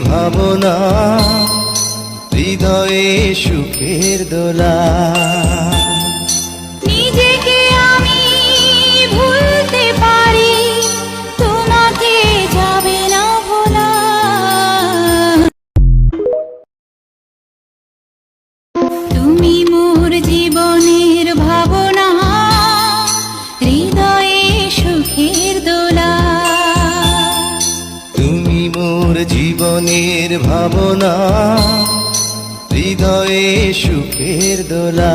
ভাবনা, হৃদয়ে সুখের দোলা। নিজেকে আমি ভুলতে পারি, তোমাকে যাবে না ভোলা। তুমি মোর জীবনের ভাবনা, হৃদয়ে সুখের দোলা। তুমি মোর জীবনের ভাবনা, হৃদয়ে সুখের দোলা।